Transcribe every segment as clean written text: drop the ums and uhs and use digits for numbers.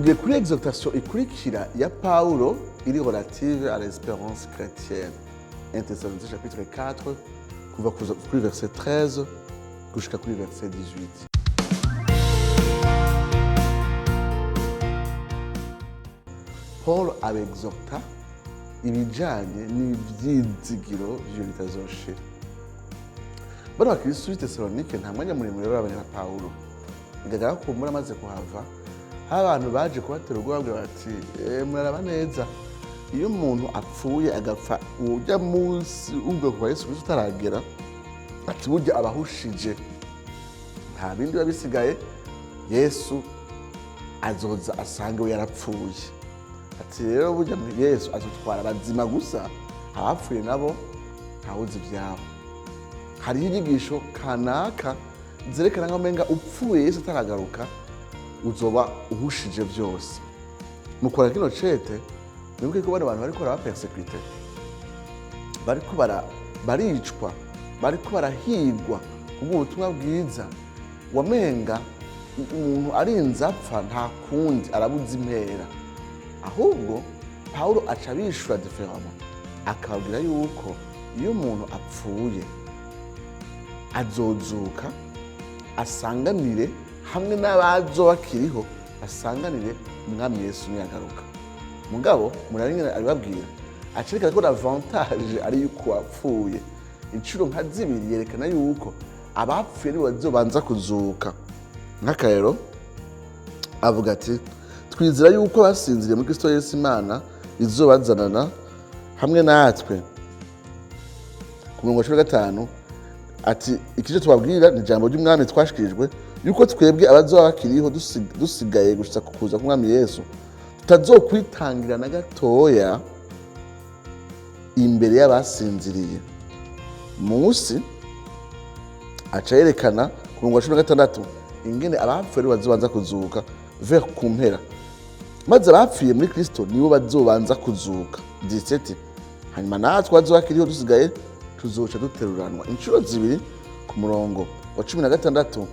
tugiye kuri exhortation ikurikira ya Paulo iri relative à l'espérance chrétienne. 1 Thessaloniciens chapitre 4 kuva kuri verset 13 gushika kuri verset 18. Paul abexhorta ibijanye n'ivyizigiro vyo bitazoshira. Bano bakristo b'i Tesalonike nta mwanya muremure babanye na Paulo. Bigaragara ko muri amaze kuhava hari abantu baje kubatera ubwoba babwira bati muraraba neza iyo umuntu apfuye agapfa urya munsi ubwo kwa Yesu Kristo utaragera ati burya abahushije nta bindi biba bisigaye Yesu azoza asange we yarapfuye. Ati rero burya Yesu azotwara abazima gusa abapfuye nabo ntawuzi ivyabo. Hariho inyigisho kanaka zerekana nko menga upfuye Yesu ataragaruka uzoba uhushije byose. Mukora kino cete mwibuke ko bano bantu bariko barapersekute, bariko baricwa, bariko barahigwa kubw'ubutumwa bwiza. Wamenga umuntu arinze apfa nta kundi arabuza impera, ahubwo Paulo aca bishura différemment akababwira yuko iyo umuntu apfuye azozuka asanganire hamwe n'abazo bakiriho, asanganire umwami Yesu niyagaruka. Mugabo murabingana aribabwira acereka ko l'avantage ari yuko wapfuye incuro nka zibiri, yerekana yuko abapfuye nibo bazobanza kuzuka. Nk'akarero avuga ati twizera yuko basinziriye muri Kristo Yesu Imana izobazanana hamwe natwe. Ku murongo wa 15 ati ikije tubabwira ni ijambo ry'umwami twashikirijwe yuko twebwe abazoba bakiriho dusigaye gushitsa kuza k'umwami Yesu tutazokwitangira na gatoya imbere y'abasinziriye. Munsi aca yerekana ku murongo wa 16 ingene abapfuye bazobanza kuzuka vers ku mpera, maze abapfuye muri Kristo nibo bazobanza kuzuka 17. Hanyuma natwe bazoba bakiriho dusigaye tuzoca duteruranwa incuro zibiri. Ku murongo wa 16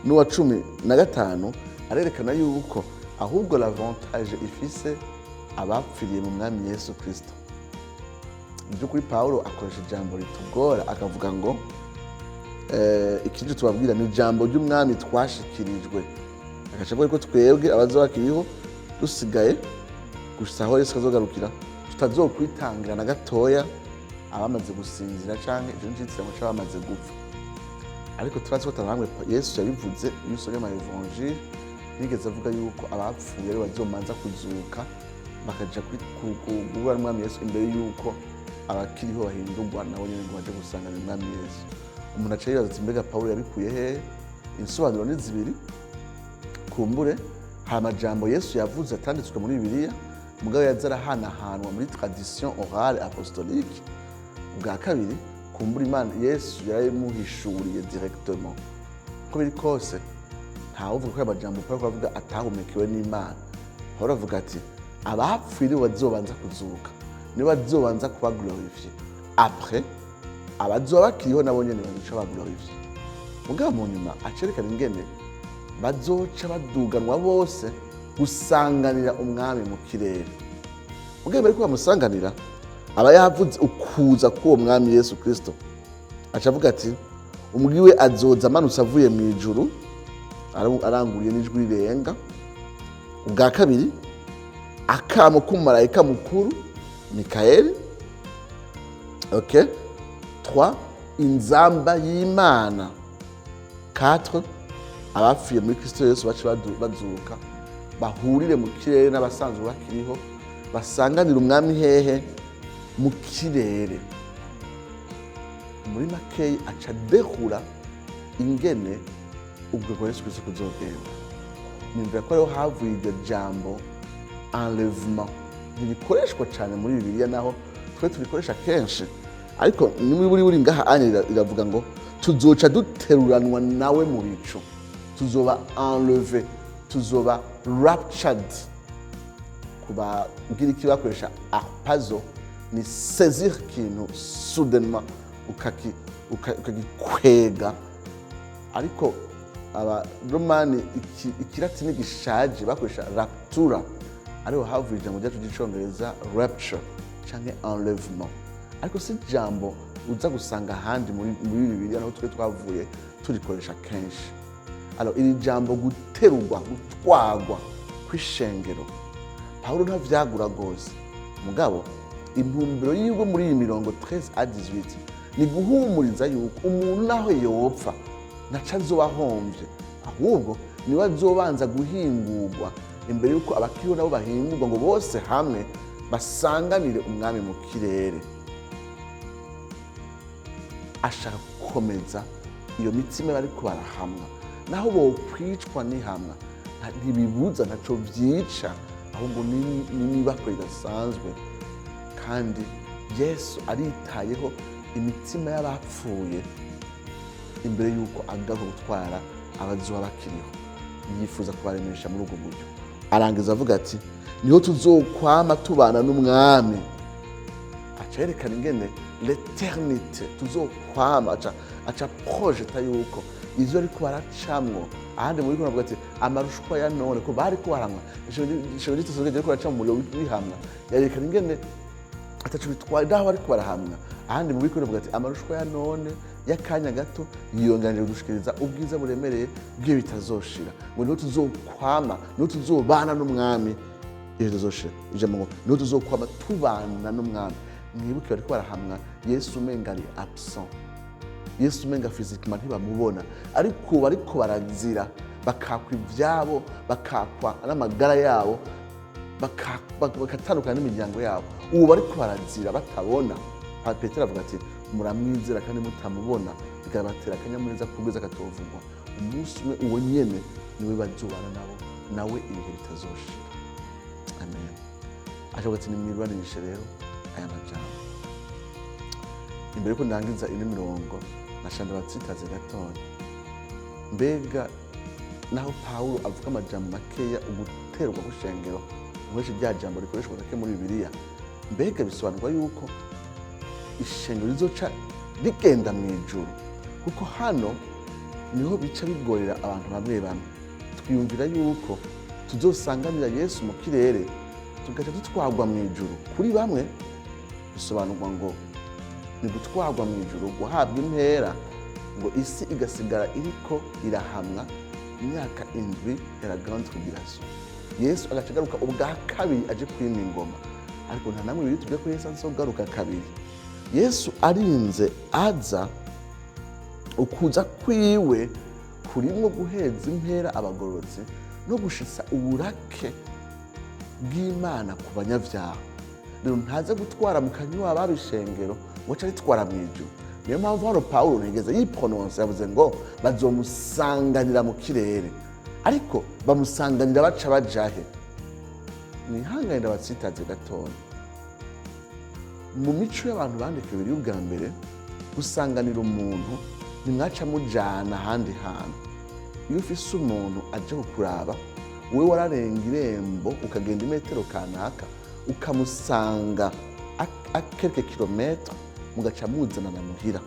n'uwa 15 arerekana yuko ahubwo l'avantage ifise abapfiriye mu mwami Yesu Kristo. By'ukuri Paulo akoresha ijambo ritugora akavuga ngo ikije tubabwira ni ijambo ry'umwami twashikirijwe, akavuga ko twebwe abazoba bakiriho dusigaye gushitsa aho Yesu azogarukira tutazokwitangira na gatoya abamaze gusinzira canke ivyo ncitsemo c'abamaze gupfa. Ariko turazi ko taramwe Yesu yabivuze iyo usomye mu Evangile, yigeze avuga yuko abapfuye ari bazomanza kuzuka bakaja kugura n'umwami Yesu imbere yuko abakiriho bahindurwa nabo nyene ngo baje gusangana n'umwami Yesu. Umuntu aca yibaza ati mbega Paulo yabikuye hehe? Insobanuro ni zibiri kumbure. Hari amajambo Yesu yavuze atanditswe muri Bibiliya mugabo yazarahanahanwa muri tradition orale apostolique. Bwa kabiri kumbura Imana Yesu yaramuhishuriye directement. Uko biri kose ntawuvuga ko amajambo Paulo avuga atahumekiwe n'Imana. Paulo avuga ati abapfuye bazobanza kuzuka nibo bazobanza kuba glorifié, après abazoba bakiriho nabo nyene bazoca ba glorifié. Mugabo mu nyuma acerekana ingene bazoca baduganwa bose gusanganira umwami mu kirere. Mugabo bariko bamusanganira aba yavuze ukuza k'uwo mwami Yesu Kristo. Acavuga ati umugwi we azoza amanutse avuye mu ijuru aranguriye n'ijwi rirenga. Ubwa kabiri akamo k'umumarayika mukuru Mikaeli. OK. 3 inzamba y'Imana. 4 abapfuye muri Kristo Yesu bace bazuka bahurire mu kirere n'abasanzwe bakiriho basanganira umwami hehe? Mu kirere. Muri makeyi aca dehura ingene ubwo kwa Yesu Kristo kuzogenda. Nimvira ko rero havuye iryo jambo enlèvement ntirikoreshwa cyane muri Bibiliya, naho twe turikoresha kenshi, ariko nimuri buri ngaha anye iravuga ngo tuzoca duteruranwa nawe mu bicu, tuzoba enlevé, tuzoba raptured. Kuba ugira iki bakoresha arpazo ni saisir ikintu soudainement ukagikwega, ariko abaromani ikilatini gishaje bakoresha raptura, ariho havuye ijambo ryacu ry'icongereza rapture canke enlèvement, ariko si ijambo uza gusanga ahandi muri Bibiliya naho twe twavuye turikoresha kenshi. Alors iri jambo guterurwa, gutwagwa kw'ishengero, Pawulo ntavyagura gose, mugabo intumbero yiwe muri iyi mirongo 13 à 18 ni guhumuriza yuko umuntu naho yopfa naca azoba ahomvye, ahubwo niwe azobanza guhingurwa imbere yuko abakiriho nabo bahingurwa ngo bose hamwe basanganire umwami mu kirere. Ashaka gukomeza iyo mitima bariko barahamwa, naho bokwicwa n'ihamwa ntibibuza, ntaco vyica, ahubwo n'ibako ridasanzwe. Kandi Yesu aritayeho imitima y'abapfuye imbere yuko agaruka gutwara abazoba bakiriho, yifuza kubaremesha muri ubwo buryo. Arangiza avuga ati niho tuzokwama tubana n'umwami. Aca yerekana ingene l'éternité tuzokwama, aca projeta yuko ivyo ariko baracamwo ahandi muri kunavuga ati amarushwa ya none ko bariko baramwa ijoro ritosogeje ariko baraca mu muriro w'ihamwa. Yerekana ingene ataco bitwaye daho bariko barahamwa, ahandi mu bikunavuga ati amarushwa ya none y'akanya gato yiyonganije gushikiriza ubwiza buremereye bw'iyo bitazoshira, ngo niho tuzokwama, niho tuzobana n'umwami iyo tuzoshira. Ijambo ngo niho tuzokwama tubana n'umwami. Mwibuke bariko barahamwa, Yesu umenga ari absent, Yesu umenga physiquement ntibamubona, ariko bariko barazira, bakakwa ivyabo, bakakwa n'amagara yabo, bakatandukana n'imiryango yabo. Ubu bariko barazira batabona. Petero avuga ati muramwizera kandi mutamubona, bikabatera akanyamuneza kugeza katovugwa. Umunsi umwe uwo nyene niwe bazobana nabo, nawe ibihe bitazoshira. Amen. Avuga ati nimwirwanishe rero aya majambo. Imbere ko ndangiza ino mirongo nashanda batsitaze gatonya, mbega naho Pawulo avuga amajambo makeya uguterwa kw'ishengero nkoresha rya jambo rikoreshwa gake muri Bibiliya, mbega bisobanurwa yuko ishengero rizoca rigenda mu ijuru? Kuko hano niho bica bigorera abantu bamwe bamwe. Twiyumvira yuko tuzosanganira Yesu mu kirere tugaca dutwagwa mu ijuru. Kuri bamwe bisobanurwa ngo ni gutwagwa mu ijuru, guhabwa impera, ngo isi igasigara iriko irahamwa imyaka 7 ya la grande tribulation. Yesu agaca agaruka ubwa kabiri aje kwima ingoma, ariko nta namwe biri tubye ko Yesu azogaruka kabiri. Yesu arinze aza, ukuza kwiwe kurimwo guheza impera abagororotsi no gushitsa uburake bw'Imana ku banyavyaha. Rero ntaze gutwara mu kanywa babishengero ngo aca ritwara mu ijuru. Niyo mpamvu hano Pawulo ntigeze yiprononsa, yavuze ngo bazomusanganira mu kirere, ariko bamusanganira baca bajahe. Nihangane ndabatsitaze gatonya. Mu mico y'abantu bandika Bibiliya ubwa mbere, gusanganira umuntu nimwaca mujana ahandi hantu. Iyo ufise umuntu aje kukuraba, wewe wararenga irembo ukagenda imetero kanaka ukamusanga a quelques kilomètres, mugaca muzana na muhira,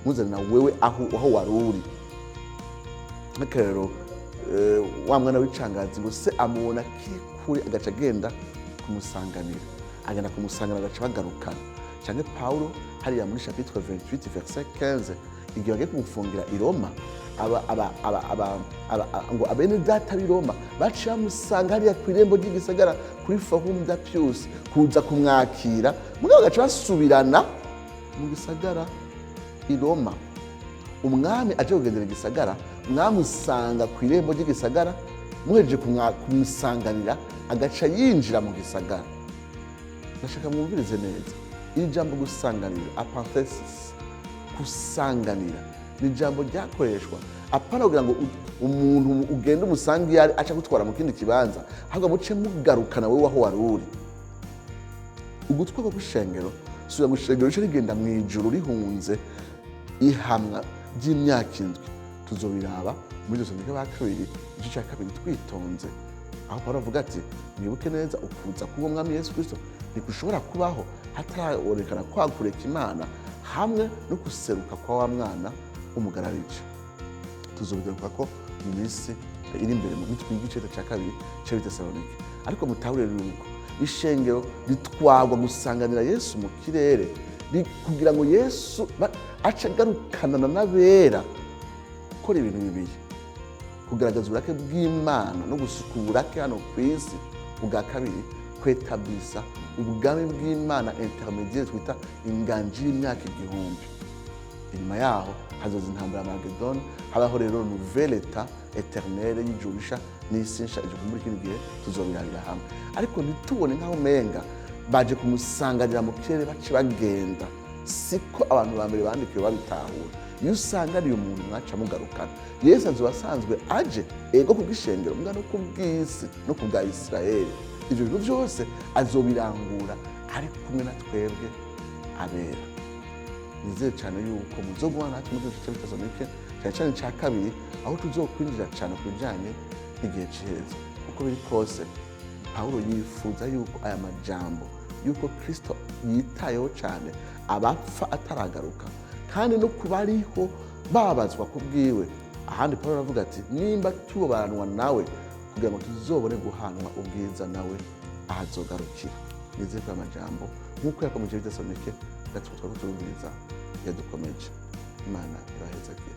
muzana wewe aho wari uri. Akarero wa mwana w'icangazi ngo se amubona kuri agaca agenda kumusanganira, agenda kumusangana agaca bagarukana. Canke Pawulo hariya muri chapitre 28 verset 15 igihe bagiye kumufungira i Roma, ngo abene data b'i Roma baciye bamusanga hariya kw'irembo ry'igisagara kuri Forum d'Appius kuza kumwakira, mugabo bagaca basubirana mu gisagara i Roma. Umwami aje kugendera igisagara, mwamusanga kw'irembo ry'igisagara, muhejeje kumusanganira agaca yinjira mu gisagara. Ndashaka mwumvirize neza, iri jambo gusanganira, apathesis, gusanganira ni ijambo ryakoreshwa apana kugira ngo umuntu ugenda umusangi yari aca gutwara mu kindi kibanza, ahubwo muce mugarukana wewe aho wari uri. Ugutwagwa kw'ishengero suya mu ishengero rice rigenda mu ijuru rihunze ihamwa ry'imyaka 7. Tuzobiraba muri Tesalonika ba kabiri igice cya 2 twitonze, aho Pawulo avuga ati mwibuke neza ukuza k'uwo mwami Yesu Kristo ntikushobora kubaho hataraonekana kwakureka Imana hamwe no guseruka kwa wa mwana umugararije. Tuzobigaruka ko mu minsi iri imbere mu gitwi cya kabiri cy'Abitesalonike. Ariko mutahure yuko ishengero ritwagwa gusanganira Yesu mu kirere kugira ngo Yesu ace agarukanana n'abera gukora ibintu bibiri: kugaragaza uburake bw'Imana no gusukura uburake hano ku isi. Ubwa kabiri, kwetabisa ubwami bw'Imana intermediaire twita inganji y'imyaka 1000. Inyuma yaho hazoza intambara ya Magedoni, habaho rero nouvelle état éternelle y'ijurusha n'isi nsha ije muri kino gihe tuzobirabira hamwe. Ariko ntitubone nkaho menga baje kumusanganira mu kirere baci bagenda. Siko abantu ba mbere bandikiwe babitahura. Iyo usanganiye umuntu mwaca mugarukana, Yesu azoba asanzwe aje ego kubw'ishengero mbwa no kubw'isi no kubwa Isirayeli. Ivyo bintu byose azobirangura ari kumwe na twebwe abera. Nizeye cyane yuko muzogwana natwe mu gihe cy'Abitesalonike cyane cya kabiri, aho tuzokwinjira cyane ku bijyanye n'igihe cy'iheza. Uko biri kose, Pawulo yifuza yuko aya majambo yuko Kristo yitayeho cyane abapfa ataragaruka, kandi no kubariho babazwa kubwiwe. Ahandi Pawulo aravuga ati nimba tubanwa nawe kugira ngo tuzobone guhanwa ubwiza nawe ahazogarukira. Nizeye ko amajambo nk'uko yakomeje Abitesalonike gatutwa kuturubwiza yadukomeje. Imana ibahezagire.